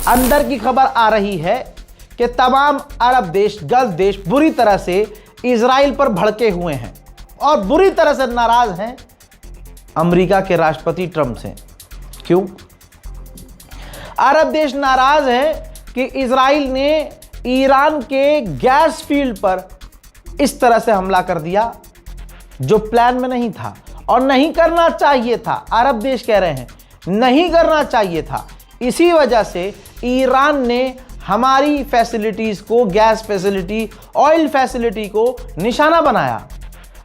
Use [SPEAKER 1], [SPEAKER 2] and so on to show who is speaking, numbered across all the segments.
[SPEAKER 1] अंदर की खबर आ रही है कि तमाम अरब देश, गल्फ देश बुरी तरह से इजराइल पर भड़के हुए हैं और बुरी तरह से नाराज हैं अमेरिका के राष्ट्रपति ट्रंप से। क्यों? अरब देश नाराज हैं कि इजराइल ने ईरान के गैस फील्ड पर इस तरह से हमला कर दिया जो प्लान में नहीं था और नहीं करना चाहिए था। अरब देश कह रहे हैं नहीं करना चाहिए था। इसी वजह से ईरान ने हमारी फैसिलिटीज को, गैस फैसिलिटी, ऑयल फैसिलिटी को निशाना बनाया।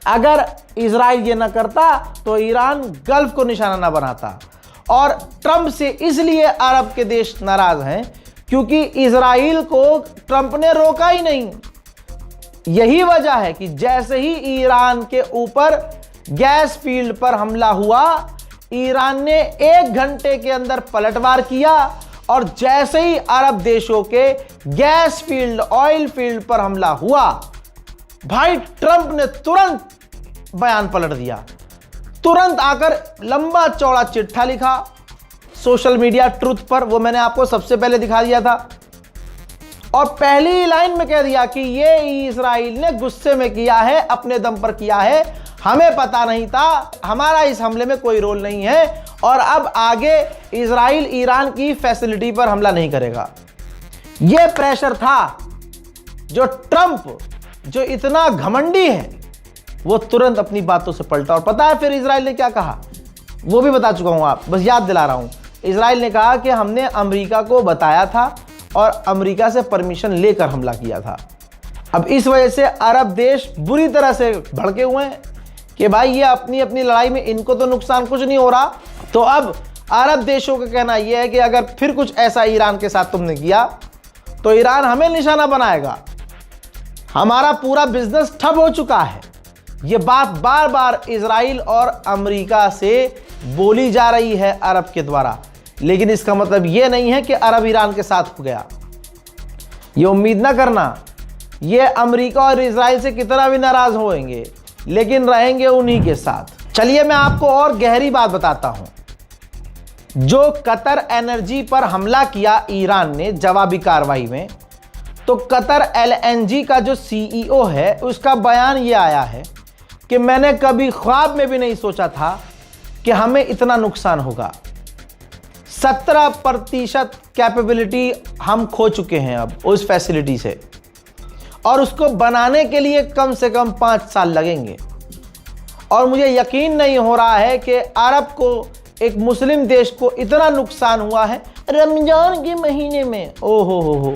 [SPEAKER 1] अगर इजराइल ये ना करता तो ईरान गल्फ को निशाना ना बनाता। और ट्रंप से इसलिए अरब के देश नाराज हैं क्योंकि इजराइल को ट्रंप ने रोका ही नहीं। यही वजह है कि जैसे ही ईरान के ऊपर गैस फील्ड पर हमला हुआ, ईरान ने 1 घंटे के अंदर पलटवार किया और जैसे ही अरब देशों के गैस फील्ड, ऑयल फील्ड पर हमला हुआ, भाई ट्रंप ने तुरंत बयान पलट दिया। तुरंत आकर लंबा चौड़ा चिट्ठा लिखा सोशल मीडिया ट्रुथ पर, वो मैंने आपको सबसे पहले दिखा दिया था, और पहली लाइन में कह दिया कि ये इजराइल ने गुस्से में किया है, अपने दम पर किया है, हमें पता नहीं था, हमारा इस हमले में कोई रोल नहीं है और अब आगे इजराइल ईरान की फैसिलिटी पर हमला नहीं करेगा। यह प्रेशर था जो ट्रंप, जो इतना घमंडी है, वो तुरंत अपनी बातों से पलटा। और पता है फिर इजराइल ने क्या कहा? वो भी बता चुका हूं, आप बस याद दिला रहा हूं। इजराइल ने कहा कि हमने अमेरिका को बताया था और अमेरिका से परमिशन लेकर हमला किया था। अब इस वजह से अरब देश बुरी तरह से भड़के हुए हैं कि भाई ये अपनी अपनी लड़ाई में इनको तो नुकसान कुछ नहीं हो रहा। तो अब अरब देशों का कहना यह है कि अगर फिर कुछ ऐसा ईरान के साथ तुमने किया तो ईरान हमें निशाना बनाएगा, हमारा पूरा बिजनेस ठप हो चुका है। ये बात बार बार इजराइल और अमेरिका से बोली जा रही है अरब के द्वारा, लेकिन इसका मतलब यह नहीं है कि अरब ईरान के साथ हो गया। ये उम्मीद ना करना, ये अमेरिका और इजराइल से कितना भी नाराज होंगे लेकिन रहेंगे उन्हीं के साथ। चलिए मैं आपको और गहरी बात बताता हूं। जो कतर एनर्जी पर हमला किया ईरान ने जवाबी कार्रवाई में, तो कतर एलएनजी का जो सीईओ है उसका बयान ये आया है कि मैंने कभी ख्वाब में भी नहीं सोचा था कि हमें इतना नुकसान होगा। 17% कैपेबिलिटी हम खो चुके हैं अब उस फैसिलिटी से, और उसको बनाने के लिए कम से कम 5 साल लगेंगे। और मुझे यकीन नहीं हो रहा है कि अरब को, एक मुस्लिम देश को इतना नुकसान हुआ है रमजान के महीने में। ओहो हो,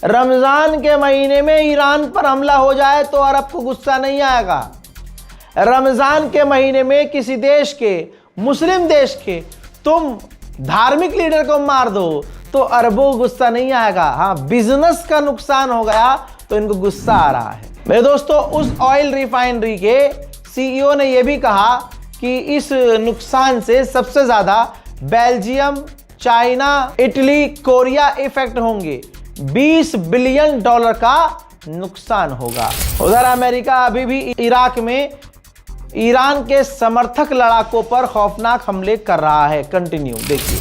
[SPEAKER 1] रमजान के महीने में ईरान पर हमला हो जाए तो अरब को गुस्सा नहीं आएगा। रमजान के महीने में किसी देश के, मुस्लिम देश के, तुम धार्मिक लीडर को मार दो तो अरबों को गुस्सा नहीं आएगा। हाँ, बिजनेस का नुकसान हो गया तो इनको गुस्सा आ रहा है। मेरे दोस्तों, उस ऑयल रिफाइनरी के सीईओ ने यह भी कहा कि इस नुकसान से सबसे ज्यादा Belgium, China, Italy, Korea effect होंगे। $20 बिलियन का नुकसान होगा। उधर अमेरिका अभी भी इराक में ईरान के समर्थक लड़ाकों पर खौफनाक हमले कर रहा है। कंटिन्यू देखिए।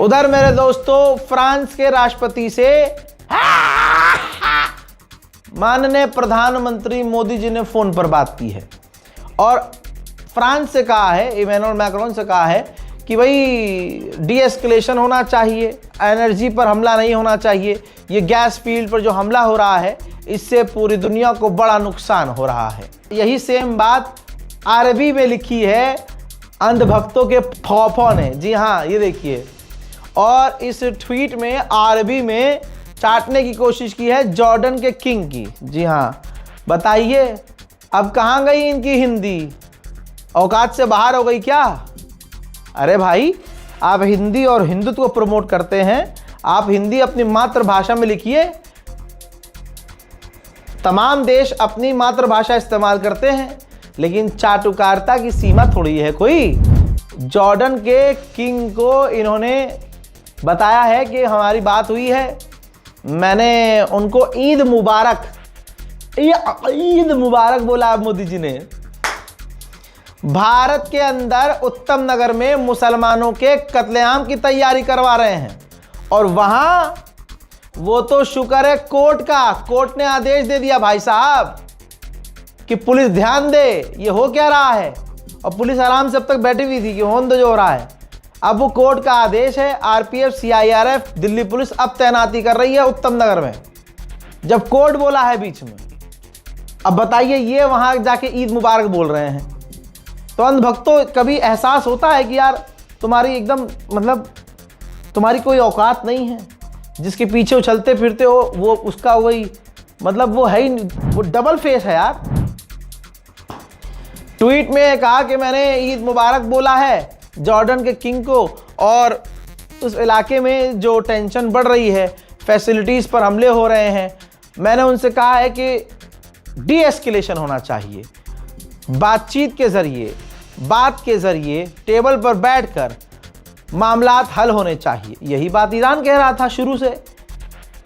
[SPEAKER 1] उधर मेरे दोस्तों, फ्रांस के राष्ट्रपति से माननीय प्रधानमंत्री मोदी जी ने फोन पर बात की है और फ्रांस से कहा है, इमैनुअल मैक्रोन से कहा है कि भाई डीएस्केलेशन होना चाहिए, एनर्जी पर हमला नहीं होना चाहिए। ये गैस फील्ड पर जो हमला हो रहा है इससे पूरी दुनिया को बड़ा नुकसान हो रहा है। यही सेम बात अरबी में लिखी है अंधभक्तों के खौफों ने। जी हाँ, ये देखिए, और इस ट्वीट में अरबी में चाटने की कोशिश की है जॉर्डन के किंग की। जी हाँ, बताइए अब कहाँ गई इनकी हिंदी? औकात से बाहर हो गई क्या? अरे भाई, आप हिंदी और हिंदुत्व को प्रमोट करते हैं, आप हिंदी अपनी मातृभाषा में लिखिए। तमाम देश अपनी मातृभाषा इस्तेमाल करते हैं, लेकिन चाटुकारिता की सीमा थोड़ी है कोई। जॉर्डन के किंग को इन्होंने बताया है कि हमारी बात हुई है, मैंने उनको ईद मुबारक बोला मोदी जी ने। भारत के अंदर उत्तम नगर में मुसलमानों के कत्लेआम की तैयारी करवा रहे हैं, और वहां वो तो शुक्र है कोर्ट ने आदेश दे दिया भाई साहब कि पुलिस ध्यान दे, ये हो क्या रहा है। और पुलिस आराम से अब तक बैठी हुई थी कि होन दो जो हो रहा है। अब वो कोर्ट का आदेश है, आरपीएफ, सीआईआरएफ, दिल्ली पुलिस अब तैनाती कर रही है उत्तम नगर में, जब कोर्ट बोला है बीच में। अब बताइए, ये वहां जाके ईद मुबारक बोल रहे हैं। तो अंधभक्तों, कभी एहसास होता है कि यार तुम्हारी एकदम मतलब तुम्हारी कोई औकात नहीं है, जिसके पीछे उछलते फिरते हो वो उसका वही मतलब वो है ही, वो डबल फेस है यार। ट्वीट में कहा कि मैंने ईद मुबारक बोला है जॉर्डन के किंग को, और उस इलाके में जो टेंशन बढ़ रही है, फैसिलिटीज़ पर हमले हो रहे हैं, मैंने उनसे कहा है कि डी एस्केलेशन होना चाहिए, बातचीत के ज़रिए, बात के ज़रिए टेबल पर बैठकर मामलात हल होने चाहिए। यही बात ईरान कह रहा था शुरू से,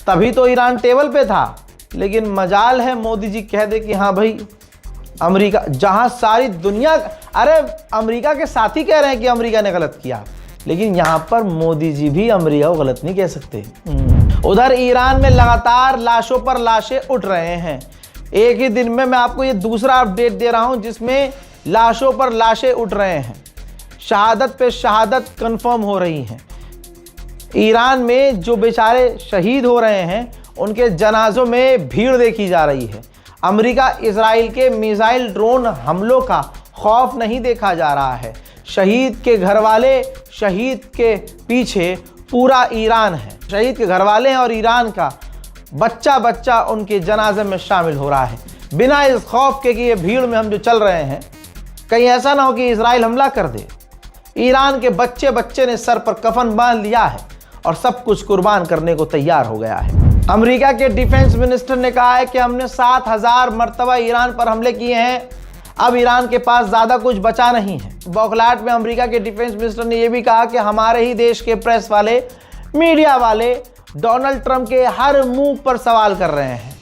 [SPEAKER 1] तभी तो ईरान टेबल पे था। लेकिन मजाल है मोदी जी कह दे कि हाँ भाई अमेरिका, जहाँ सारी दुनिया, अरे अमेरिका के साथी कह रहे हैं कि अमेरिका ने गलत किया, लेकिन यहाँ पर मोदी जी भी अमेरिका को गलत नहीं कह सकते। उधर ईरान में लगातार लाशों पर लाशें उठ रहे हैं। एक ही दिन में मैं आपको ये दूसरा अपडेट दे रहा हूँ जिसमें लाशों पर लाशें उठ रहे हैं, शहादत पे शहादत कंफर्म हो रही हैं। ईरान में जो बेचारे शहीद हो रहे हैं उनके जनाजों में भीड़ देखी जा रही है। अमेरिका इजराइल के मिसाइल ड्रोन हमलों का खौफ नहीं देखा जा रहा है। शहीद के घरवाले, शहीद के पीछे पूरा ईरान है। शहीद के घरवाले हैं और ईरान का बच्चा बच्चा उनके जनाजे में शामिल हो रहा है, बिना इस खौफ के कि ये भीड़ में हम जो चल रहे हैं कहीं ऐसा ना हो कि इजराइल हमला कर दे। ईरान के बच्चे बच्चे ने सर पर कफन बांध लिया है और सब कुछ कुर्बान करने को तैयार हो गया है। अमेरिका के डिफेंस मिनिस्टर ने कहा है कि हमने 7000 मरतबा ईरान पर हमले किए हैं, अब ईरान के पास ज़्यादा कुछ बचा नहीं है। बौखलाहट में अमेरिका के डिफेंस मिनिस्टर ने यह भी कहा कि हमारे ही देश के प्रेस वाले, मीडिया वाले डोनाल्ड ट्रंप के हर मूव पर सवाल कर रहे हैं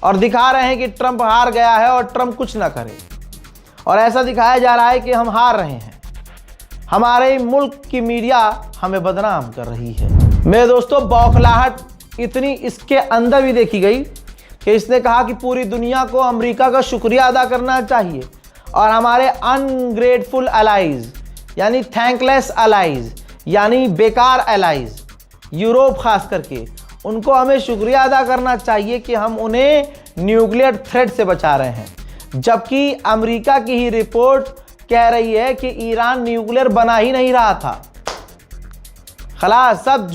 [SPEAKER 1] और दिखा रहे हैं कि ट्रंप हार गया है और ट्रंप कुछ ना करे, और ऐसा दिखाया जा रहा है कि हम हार रहे हैं। हमारे मुल्क की मीडिया हमें बदनाम कर रही है। मेरे दोस्तों, बौखलाहट इतनी इसके अंदर भी देखी गई कि इसने कहा कि पूरी दुनिया को अमेरिका का शुक्रिया अदा करना चाहिए और हमारे अनग्रेटफुल अलाइज यानी थैंकलेस अलाइज यानी बेकार अलाइज, यूरोप खास करके, उनको हमें शुक्रिया अदा करना चाहिए कि हम उन्हें न्यूक्लियर थ्रेट से बचा रहे हैं। जबकि अमेरिका की ही रिपोर्ट कह रही है कि ईरान न्यूक्लियर बना ही नहीं रहा था। खलास, सब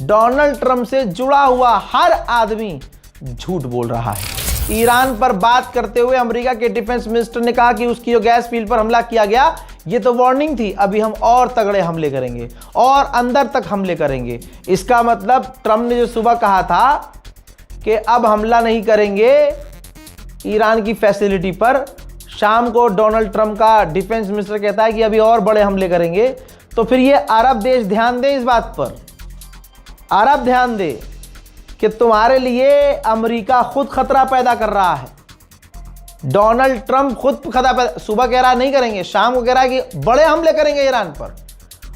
[SPEAKER 1] डोनाल्ड ट्रंप से जुड़ा हुआ हर आदमी झूठ बोल रहा है। ईरान पर बात करते हुए अमेरिका के डिफेंस मिनिस्टर ने कहा कि उसकी जो गैस फील्ड पर हमला किया गया ये तो वार्निंग थी, अभी हम और तगड़े हमले करेंगे और अंदर तक हमले करेंगे। इसका मतलब ट्रंप ने जो सुबह कहा था कि अब हमला नहीं करेंगे ईरान की फैसिलिटी पर, शाम को डोनाल्ड ट्रंप का डिफेंस मिनिस्टर कहता है कि अभी और बड़े हमले करेंगे। तो फिर ये अरब देश ध्यान दें इस बात पर, अरब ध्यान दे कि तुम्हारे लिए अमेरिका खुद खतरा पैदा कर रहा है। डोनाल्ड ट्रंप खुद खतरा पैदा, सुबह कह रहा है नहीं करेंगे, शाम को कह रहा है कि बड़े हमले करेंगे ईरान पर,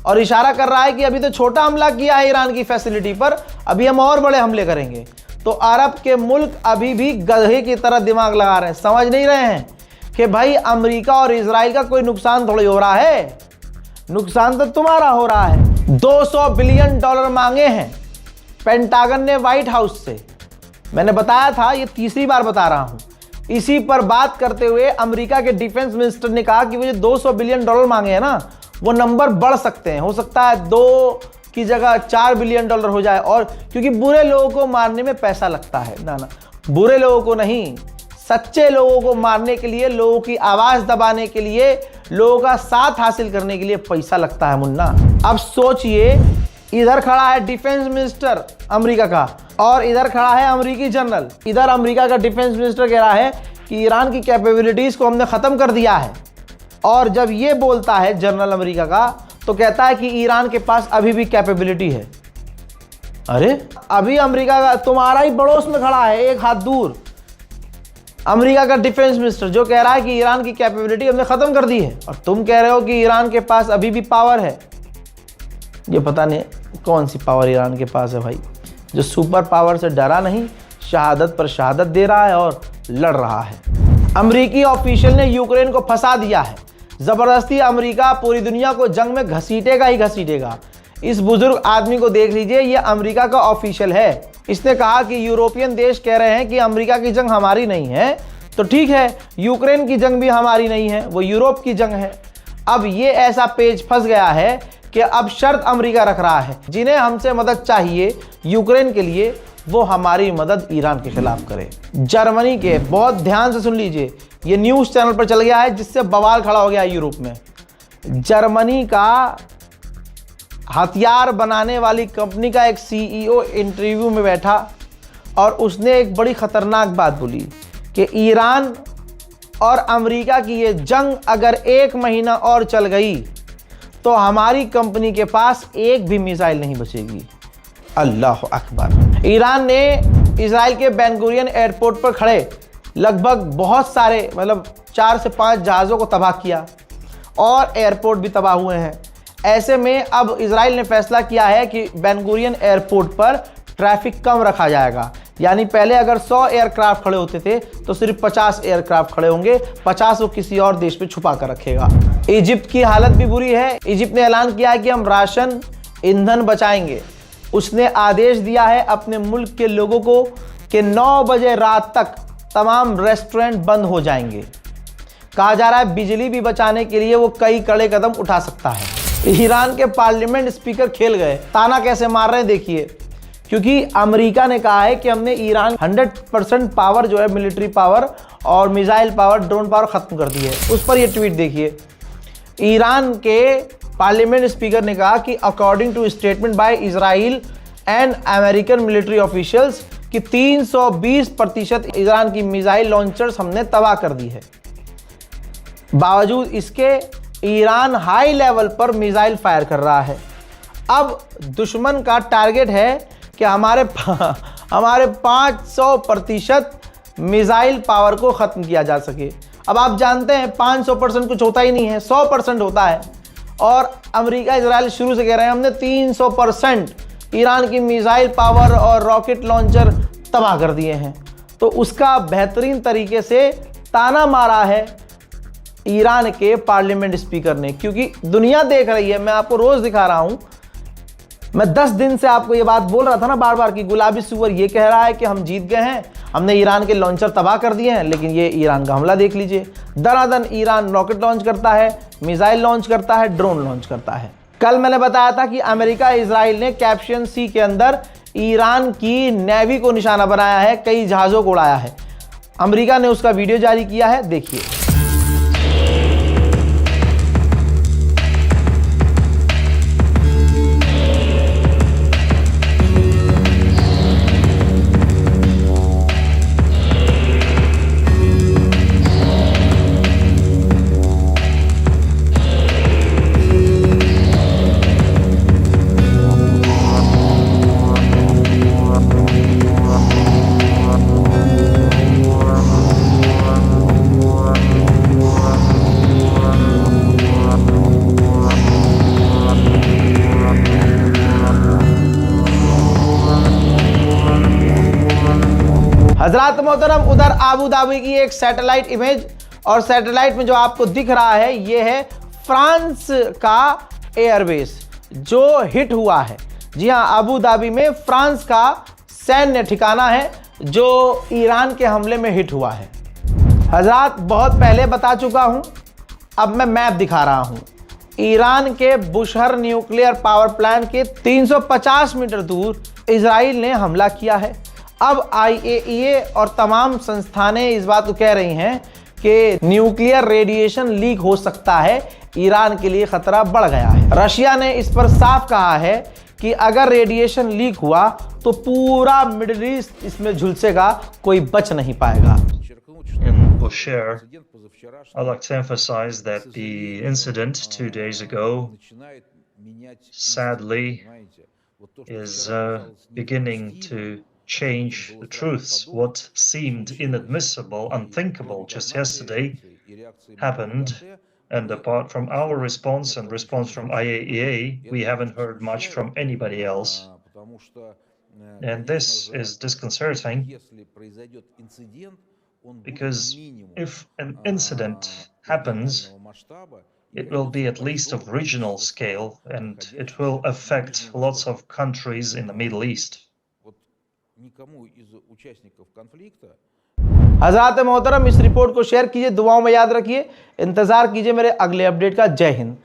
[SPEAKER 1] और इशारा कर रहा है कि अभी तो छोटा हमला किया है ईरान की फैसिलिटी पर, अभी हम और बड़े हमले करेंगे। तो अरब के मुल्क अभी भी गधे की तरह दिमाग लगा रहे हैं, समझ नहीं रहे हैं कि भाई अमेरिका और इजराइल का कोई नुकसान थोड़ी हो रहा है, नुकसान तो तुम्हारा हो रहा है। $200 बिलियन मांगे हैं पेंटागन ने व्हाइट हाउस से। मैंने बताया था, ये तीसरी बार बता रहा हूं। इसी पर बात करते हुए अमेरिका के डिफेंस मिनिस्टर ने कहा कि वो जो $200 बिलियन मांगे हैं ना, वो नंबर बढ़ सकते हैं, हो सकता है 2 की जगह $4 बिलियन हो जाए। और क्योंकि बुरे लोगों को मारने में पैसा लगता है, ना ना, बुरे लोगों को नहीं, सच्चे लोगों को मारने के लिए, लोगों की आवाज दबाने के लिए, लोगों का साथ हासिल करने के लिए पैसा लगता है मुन्ना। अब सोचिए, इधर खड़ा है डिफेंस मिनिस्टर अमेरिका का और इधर खड़ा है अमेरिकी जनरल। इधर अमेरिका का डिफेंस मिनिस्टर कह रहा है कि ईरान की कैपेबिलिटीज को हमने खत्म कर दिया है, और जब ये बोलता है जनरल अमेरिका का तो कहता है कि ईरान के पास अभी भी कैपेबिलिटी है। अरे अभी अमेरिका का तुम्हारा ही पड़ोस में खड़ा है, एक हाथ दूर, अमेरिका का डिफेंस मिनिस्टर, जो कह रहा है कि ईरान की कैपेबिलिटी हमने खत्म कर दी है, और तुम कह रहे हो कि ईरान के पास अभी भी पावर है। ये पता नहीं कौन सी पावर ईरान के पास है भाई, जो सुपर पावर से डरा नहीं, शहादत पर शहादत दे रहा है और लड़ रहा है। अमेरिकी ऑफिशियल ने यूक्रेन को फंसा दिया है। जबरदस्ती अमेरिका पूरी दुनिया को जंग में घसीटेगा ही घसीटेगा। इस बुजुर्ग आदमी को देख लीजिए, ये अमेरिका का ऑफिशियल है। इसने कहा कि यूरोपियन देश कह रहे हैं कि अमेरिका की जंग हमारी नहीं है, तो ठीक है, यूक्रेन की जंग भी हमारी नहीं है, वो यूरोप की जंग है। अब ये ऐसा पेज फंस गया है कि अब शर्त अमेरिका रख रहा है, जिन्हें हमसे मदद चाहिए यूक्रेन के लिए, वो हमारी मदद ईरान के खिलाफ करे। जर्मनी के, बहुत ध्यान से सुन लीजिए, ये न्यूज़ चैनल पर चल गया है जिससे बवाल खड़ा हो गया यूरोप में। जर्मनी का हथियार बनाने वाली कंपनी का एक सीईओ इंटरव्यू में बैठा और उसने एक बड़ी खतरनाक बात बोली कि ईरान और अमेरिका की ये जंग अगर 1 महीना और चल गई तो हमारी कंपनी के पास एक भी मिसाइल नहीं बचेगी। अल्लाह अकबर। ईरान ने इजराइल के बेन गुरियन एयरपोर्ट पर खड़े लगभग बहुत सारे, मतलब 4 से 5 जहाज़ों को तबाह किया और एयरपोर्ट भी तबाह हुए हैं। ऐसे में अब इजराइल ने फैसला किया है कि बेन गुरियन एयरपोर्ट पर ट्रैफिक कम रखा जाएगा। यानी पहले अगर 100 एयरक्राफ्ट खड़े होते थे तो सिर्फ 50 एयरक्राफ्ट खड़े होंगे, 50 वो किसी और देश पे छुपा कर रखेगा। इजिप्ट की हालत भी बुरी है। इजिप्ट ने ऐलान किया है कि हम राशन, ईंधन बचाएंगे। उसने आदेश दिया है अपने मुल्क के लोगों को कि 9 बजे रात तक तमाम रेस्टोरेंट बंद हो जाएंगे। कहा जा रहा है बिजली भी बचाने के लिए वो कई कड़े कदम उठा सकता है। ईरान के पार्लियामेंट स्पीकर खेल गए, ताना कैसे मार रहे हैं देखिए, क्योंकि अमेरिका ने कहा है कि हमने ईरान 100% पावर जो है, मिलिट्री पावर और मिसाइल पावर, ड्रोन पावर खत्म कर दी है। उस पर ये ट्वीट देखिए। ईरान के पार्लियामेंट स्पीकर ने कहा कि according to statement by Israel and American military officials कि 320% ईरान की मिसाइल लॉन्चर्स हमने तबाह कर दी है। बावजूद इसके ईरान हाई लेवल पर मिसाइल फायर कर रहा है। अब दुश्मन का टारगेट है कि हमारे 500% मिसाइल पावर को ख़त्म किया जा सके। अब आप जानते हैं 500% कुछ होता ही नहीं है, 100% होता है। और अमेरिका इजराइल शुरू से कह रहे हैं हमने 300% ईरान की मिसाइल पावर और रॉकेट लॉन्चर तबाह कर दिए हैं। तो उसका बेहतरीन तरीके से ताना मारा है ईरान के पार्लियामेंट स्पीकर ने, क्योंकि दुनिया देख रही है। मैं आपको रोज़ दिखा रहा हूँ, मैं 10 दिन से आपको ये बात बोल रहा था ना बार बार कि गुलाबी सुअर ये कह रहा है कि हम जीत गए हैं, हमने ईरान के लॉन्चर तबाह कर दिए हैं, लेकिन ये ईरान का हमला देख लीजिए। दनादन ईरान रॉकेट लॉन्च करता है, मिसाइल लॉन्च करता है, ड्रोन लॉन्च करता है। कल मैंने बताया था कि अमेरिका इजराइल ने कैस्पियन सी के अंदर ईरान की नेवी को निशाना बनाया है, कई जहाज़ों को उड़ाया है। अमेरिका ने उसका वीडियो जारी किया है, देखिए। हजरात मोहतरम, उधर आबू धाबी की एक सैटेलाइट इमेज, और सैटेलाइट में जो आपको दिख रहा है ये है फ्रांस का एयरबेस जो हिट हुआ है। जी हाँ, आबू धाबी में फ्रांस का सैन्य ठिकाना है जो ईरान के हमले में हिट हुआ है। हजरात बहुत पहले बता चुका हूं, अब मैं मैप दिखा रहा हूं। ईरान के बुशहर न्यूक्लियर पावर प्लांट के 350 मीटर दूर इजराइल ने हमला किया है। अब IAEA और तमाम संस्थानें इस बात को कह रही हैं कि न्यूक्लियर रेडिएशन लीक हो सकता है, ईरान के लिए खतरा बढ़ गया है। रशिया ने इस पर साफ कहा है कि अगर रेडिएशन लीक हुआ तो पूरा मिडिल ईस्ट इसमें झुलसेगा, कोई बच नहीं पाएगा।
[SPEAKER 2] In Bushehr, I'd like to emphasize that the incident 2 days ago sadly is beginning to change the truths. What seemed inadmissible, unthinkable just yesterday happened, and apart from our response and response from IAEA, we haven't heard much from anybody else. And this is disconcerting because if an incident happens, it will be at least of regional scale and it will affect lots of countries in the Middle East.
[SPEAKER 1] हज़रात मोहतरम, इस report को share कीजिए, दुआओं में याद रखिए, इंतजार कीजिए मेरे अगले अपडेट का। जय हिंद।